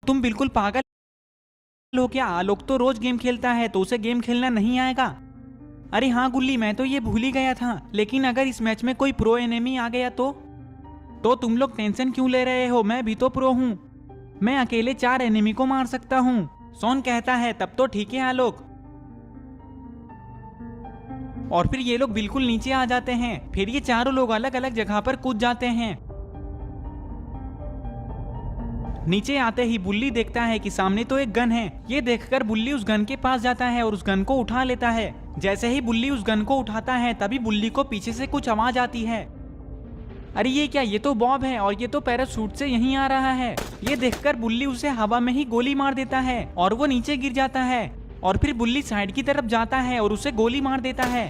तुम बिल्कुल पागल हो क्या? आलोक तो रोज गेम खेलता है, तो उसे गेम खेलना नहीं आएगा? अरे हाँ गुल्ली, मैं तो ये भूल ही गया था। लेकिन अगर इस मैच में कोई प्रो एनिमी आ गया तो तुम लोग टेंशन क्यों ले रहे हो? मैं भी तो प्रो हूँ, मैं अकेले 4 एनिमी को मार सकता हूँ। सोन कहता है तब तो ठीक है आलोक। और फिर ये लोग बिल्कुल नीचे आ जाते हैं। फिर ये चारों लोग अलग अलग जगह पर कूद जाते हैं। नीचे आते ही बुल्ली देखता है कि सामने तो एक गन है। ये देखकर बुल्ली उस गन के पास जाता है और उस गन को उठा लेता है। जैसे ही बुल्ली उस गन को उठाता है तभी बुल्ली को पीछे से कुछ आवाज आती है। अरे ये क्या? ये तो बॉब है और ये तो पैराशूट से यहीं आ रहा है। ये देखकर बुल्ली उसे हवा में ही गोली मार देता है और वो नीचे गिर जाता है। और फिर बुल्ली साइड की तरफ जाता है और उसे गोली मार देता है।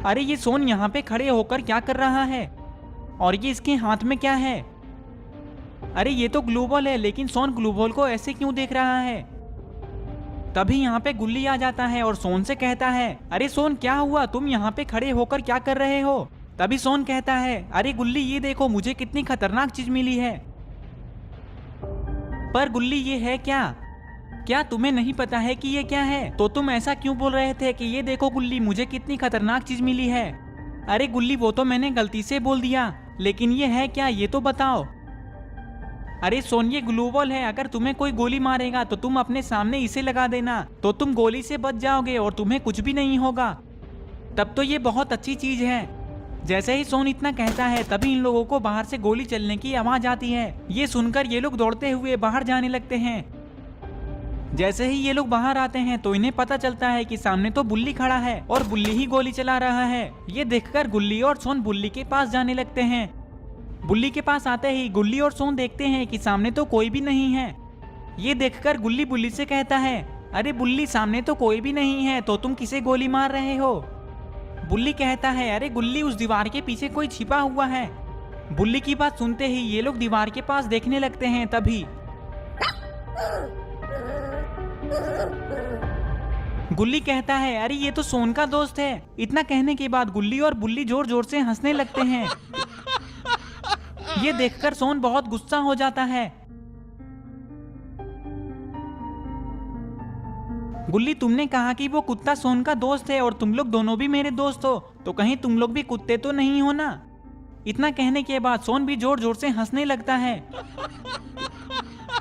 अरे ये सोन यहाँ पे खड़े होकर क्या कर रहा है? और ये इसके हाथ में क्या है? अरे ये तो ग्लू बॉल है, लेकिन सोन ग्लू बॉल को ऐसे क्यों देख रहा है? तभी यहाँ पे गुल्ली आ जाता है और सोन से कहता है, अरे सोन क्या हुआ? तुम यहाँ पे खड़े होकर क्या कर रहे हो? तभी सोन कहता है, अरे गुल्ली ये देखो, मुझे कितनी खतरनाक चीज मिली है। पर गुल्ली ये है क्या? क्या तुम्हें नहीं पता है कि ये क्या है? तो तुम ऐसा क्यों बोल रहे थे कि ये देखो गुल्ली, मुझे कितनी खतरनाक चीज मिली है? अरे गुल्ली वो तो मैंने गलती से बोल दिया, लेकिन ये है क्या ये तो बताओ। अरे सोन ये ग्लू बॉल है, अगर तुम्हें कोई गोली मारेगा तो तुम अपने सामने इसे लगा देना, तो तुम गोली से बच जाओगे और तुम्हें कुछ भी नहीं होगा। तब तो ये बहुत अच्छी चीज है। जैसे ही सोन इतना कहता है तभी इन लोगों को बाहर से गोली चलने की आवाज आती है। ये सुनकर ये लोग दौड़ते हुए बाहर जाने लगते हैं। जैसे ही ये लोग बाहर आते हैं तो इन्हें पता चलता है कि सामने तो बुल्ली खड़ा है और बुल्ली ही गोली चला रहा है। ये देखकर गुल्ली और सोन बुल्ली के पास जाने लगते हैं। बुल्ली के पास आते ही गुल्ली और सोन देखते हैं कि सामने तो कोई भी नहीं है। ये देखकर गुल्ली बुल्ली से कहता है, अरे बुल्ली सामने तो कोई भी नहीं है, तो तुम किसे गोली मार रहे हो? बुल्ली कहता है, अरे गुल्ली उस दीवार के पीछे कोई छिपा हुआ है। बुल्ली की बात सुनते ही ये लोग दीवार के पास देखने लगते हैं। तभी गुल्ली कहता है, अरे ये तो सोन का दोस्त है। इतना कहने के बाद गुल्ली और बुल्ली जोर जोर से हंसने लगते हैं। ये देखकर सोन बहुत गुस्सा हो जाता है। गुल्ली तुमने कहा कि वो कुत्ता सोन का दोस्त है और तुम लोग दोनों भी मेरे दोस्त हो, तो कहीं तुम लोग भी कुत्ते तो नहीं हो ना? इतना कहने के बाद सोन भी जोर जोर से हंसने लगता है।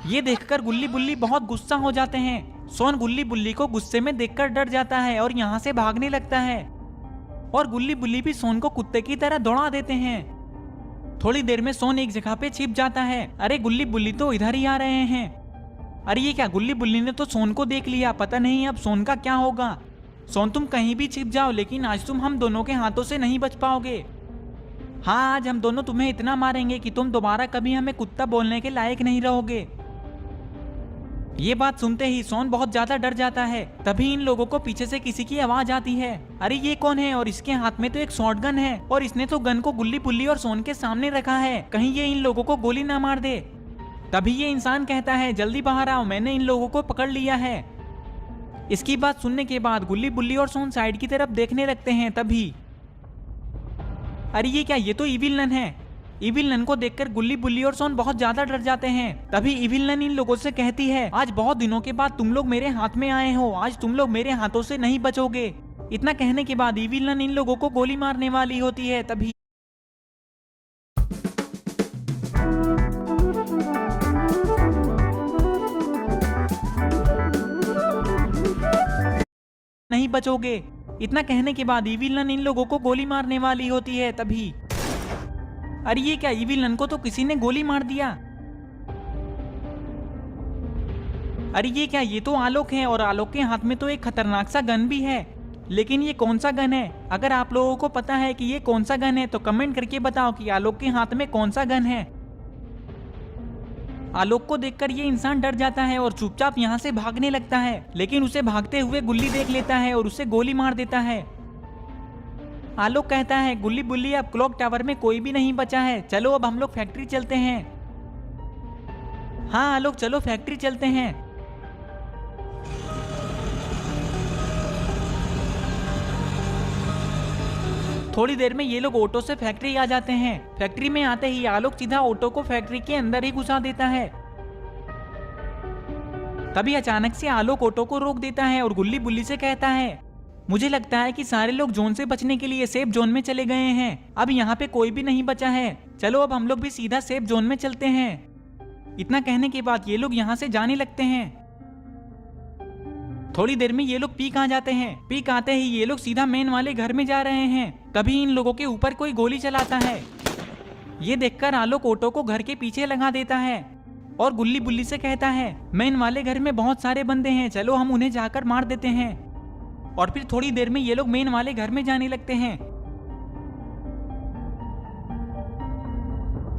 ये देखकर गुल्ली बुल्ली बहुत गुस्सा हो जाते हैं। सोन गुल्ली बुल्ली को गुस्से में देखकर डर जाता है और यहाँ से भागने लगता है। और गुल्ली बुल्ली भी सोन को कुत्ते की तरह दौड़ा देते हैं। थोड़ी देर में सोन एक जगह पे छिप जाता है। अरे गुल्ली बुल्ली तो इधर ही आ रहे हैं। अरे ये क्या? गुल्ली बुल्ली ने तो सोन को देख लिया, पता नहीं अब सोन का क्या होगा। सोन तुम कहीं भी छिप जाओ, लेकिन आज तुम हम दोनों के हाथों से नहीं बच पाओगे। हाँ, आज हम दोनों तुम्हें इतना मारेंगे कि तुम दोबारा कभी हमें कुत्ता बोलने के लायक नहीं रहोगे। ये बात सुनते ही सोन बहुत ज्यादा डर जाता है। तभी इन लोगों को पीछे से किसी की आवाज आती है। अरे ये कौन है? और इसके हाथ में तो एक शॉटगन है और इसने तो गन को गुल्ली बुल्ली और सोन के सामने रखा है, कहीं ये इन लोगों को गोली ना मार दे। तभी ये इंसान कहता है, जल्दी बाहर आओ, मैंने इन लोगों को पकड़ लिया है। इसकी बात सुनने के बाद गुल्ली बुल्ली और सोन साइड की तरफ देखने लगते हैं। तभी अरे ये क्या? ये तो इविल नन है। इविल नन को देखकर गुल्ली बुल्ली और सोन बहुत ज्यादा डर जाते हैं। तभी इविल नन इन लोगों से कहती है, आज बहुत दिनों के बाद तुम लोग मेरे हाथ में आए हो, आज तुम लोग मेरे हाथों से नहीं बचोगे। इतना कहने के बाद इविल नन इन लोगों को गोली मारने वाली होती है। तभी नहीं बचोगे। इतना कहने के बाद इविल नन इन लोगों को गोली मारने वाली होती है। तभी अरे ये क्या? इविल नन को तो किसी ने गोली मार दिया। अरे ये क्या? ये तो आलोक है और आलोक के हाथ में तो एक खतरनाक सा गन भी है। लेकिन ये कौन सा गन है? अगर आप लोगों को पता है कि ये कौन सा गन है तो कमेंट करके बताओ कि आलोक के हाथ में कौन सा गन है। आलोक को देखकर ये इंसान डर जाता है और चुपचाप यहाँ से भागने लगता है। लेकिन उसे भागते हुए गुल्ली देख लेता है और उसे गोली मार देता है। आलोक कहता है, गुल्ली बुल्ली अब क्लॉक टावर में कोई भी नहीं बचा है, चलो अब हम लोग फैक्ट्री चलते हैं। हाँ आलोक चलो फैक्ट्री चलते हैं। थोड़ी देर में ये लोग ऑटो से फैक्ट्री आ जाते हैं। फैक्ट्री में आते ही आलोक सीधा ऑटो को फैक्ट्री के अंदर ही घुसा देता है। तभी अचानक से आलोक ऑटो को रोक देता है और गुल्ली बुल्ली से कहता है, मुझे लगता है कि सारे लोग जोन से बचने के लिए सेफ जोन में चले गए हैं। अब यहाँ पे कोई भी नहीं बचा है। चलो अब हम लोग भी सीधा सेफ जोन में चलते हैं। इतना कहने के बाद ये लोग यहाँ से जाने लगते हैं। थोड़ी देर में ये लोग पीक आ जाते हैं। पीक आते ही ये लोग सीधा मेन वाले घर में जा रहे हैं। तभी इन लोगों के ऊपर कोई गोली चलाता है। ये देखकर आलोक ऑटो को घर के पीछे लगा देता है और गुल्ली बुल्ली से कहता है, मेन वाले घर में बहुत सारे बंदे हैं, चलो हम उन्हें जाकर मार देते हैं। और फिर थोड़ी देर में ये लोग मेन वाले घर में जाने लगते हैं।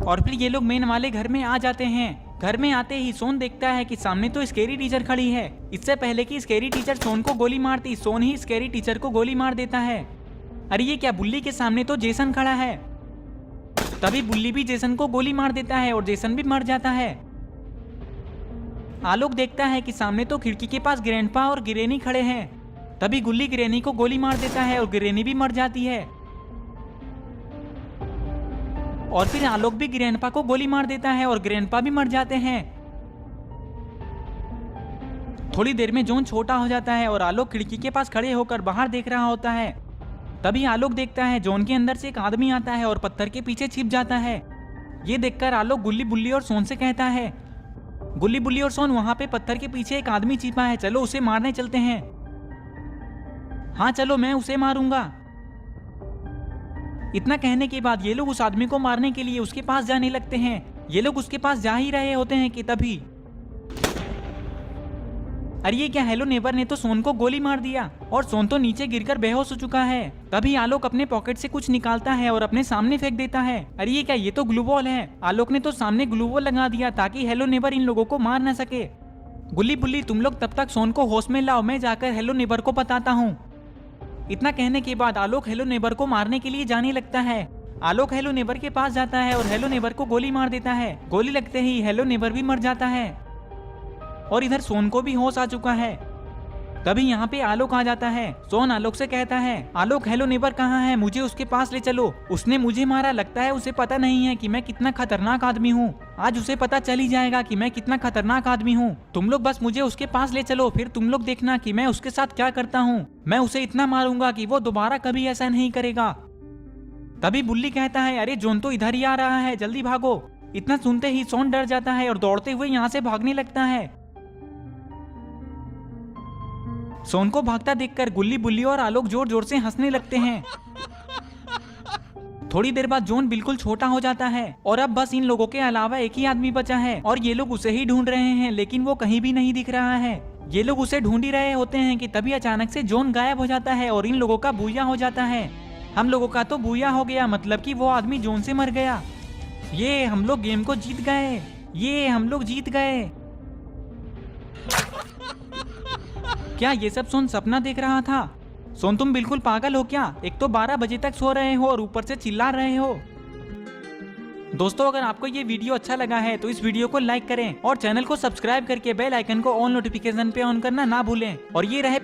और फिर ये लोग मेन वाले घर में आ जाते हैं। घर में आते ही सोन देखता है कि सामने तो स्कैरी टीचर खड़ी है। इससे पहले कि स्कैरी टीचर सोन को गोली मारती, सोन ही स्कैरी टीचर को गोली मार देता है। अरे ये क्या, बुल्ली के सामने तो जेसन खड़ा है। तभी बुल्ली भी जेसन को गोली मार देता है और जेसन भी मर जाता है। आलोक देखता है कि सामने तो खिड़की के पास ग्रैंडपा और गिरेनी खड़े हैं। तभी गुल्ली गिरेनी को गोली मार देता है और गिरेनी भी मर जाती है। और फिर आलोक भी ग्रैंडपा को गोली मार देता है और ग्रैंडपा भी मर जाते हैं। थोड़ी देर में जोन छोटा हो जाता है और आलोक खिड़की के पास खड़े होकर बाहर देख रहा होता है। तभी आलोक देखता है जोन के अंदर से एक आदमी आता है और पत्थर के पीछे छिप जाता है। ये देखकर आलोक गुल्ली बुल्ली और सोन से कहता है, गुल्ली बुल्ली और सोन, वहां पे पत्थर के पीछे एक आदमी छिपा है, चलो उसे मारने चलते हैं। हाँ चलो, मैं उसे मारूंगा। इतना कहने के बाद ये लोग उस आदमी को मारने के लिए उसके पास जाने लगते हैं। ये लोग उसके पास जा ही रहे होते हैं कि तभी अरे ये क्या, हेलो नेबर ने तो सोन को गोली मार दिया और सोन तो नीचे गिरकर बेहोश हो चुका है। तभी आलोक अपने पॉकेट से कुछ निकालता है और अपने सामने फेंक देता है। अरे ये क्या, ये तो ग्लू बॉल है। आलोक ने तो सामने ग्लू बॉल लगा दिया ताकि हेलो नेबर इन लोगों को मार न सके। गुल्ली बुल्ली, तुम लोग तब तक सोन को होश में लाओ, मैं जाकर हेलो नेबर को बताता हूँ। इतना कहने के बाद आलोक हेलो नेबर को मारने के लिए जाने लगता है। आलोक हेलो नेबर के पास जाता है और हेलो नेबर को गोली मार देता है। गोली लगते ही हेलो नेबर भी मर जाता है और इधर सोन को भी होश आ चुका है। तभी यहाँ पे आलोक आ जाता है। सोन आलोक से कहता है, आलोक हेलो नेबर कहाँ है, मुझे उसके पास ले चलो। उसने मुझे मारा, लगता है उसे पता नहीं है कि मैं कितना खतरनाक आदमी हूँ। आज उसे पता चल ही जाएगा कि मैं कितना खतरनाक आदमी हूँ। तुम लोग बस मुझे उसके पास ले चलो, फिर तुम लोग देखना कि मैं उसके साथ क्या करता हूँ। मैं उसे इतना मारूंगा कि वो दोबारा कभी ऐसा नहीं करेगा। तभी बुल्ली कहता है, अरे जोन तो इधर ही आ रहा है, जल्दी भागो। इतना सुनते ही सोन डर जाता है और दौड़ते हुए यहाँ से भागने लगता है। सोन को भागता देखकर गुल्ली बुल्ली और आलोक जोर जोर से हंसने लगते हैं। थोड़ी देर बाद जोन बिल्कुल छोटा हो जाता है और अब बस इन लोगों के अलावा एक ही आदमी बचा है और ये लोग उसे ही ढूंढ रहे हैं, लेकिन वो कहीं भी नहीं दिख रहा है। ये लोग उसे ढूंढ ही रहे होते हैं कि तभी अचानक से जोन गायब हो जाता है और इन लोगों का बूया हो जाता है। हम लोगों का तो बूया हो गया, मतलब कि वो आदमी जोन से मर गया। ये हम लोग गेम को जीत गए, ये हम लोग जीत गए। क्या ये सब सोन सपना देख रहा था? सोन तुम बिल्कुल पागल हो क्या? एक तो 12 बजे तक सो रहे हो और ऊपर से चिल्ला रहे हो। दोस्तों अगर आपको ये वीडियो अच्छा लगा है तो इस वीडियो को लाइक करें और चैनल को सब्सक्राइब करके बेल आइकन को ऑल नोटिफिकेशन पे ऑन करना ना भूलें। और ये रहे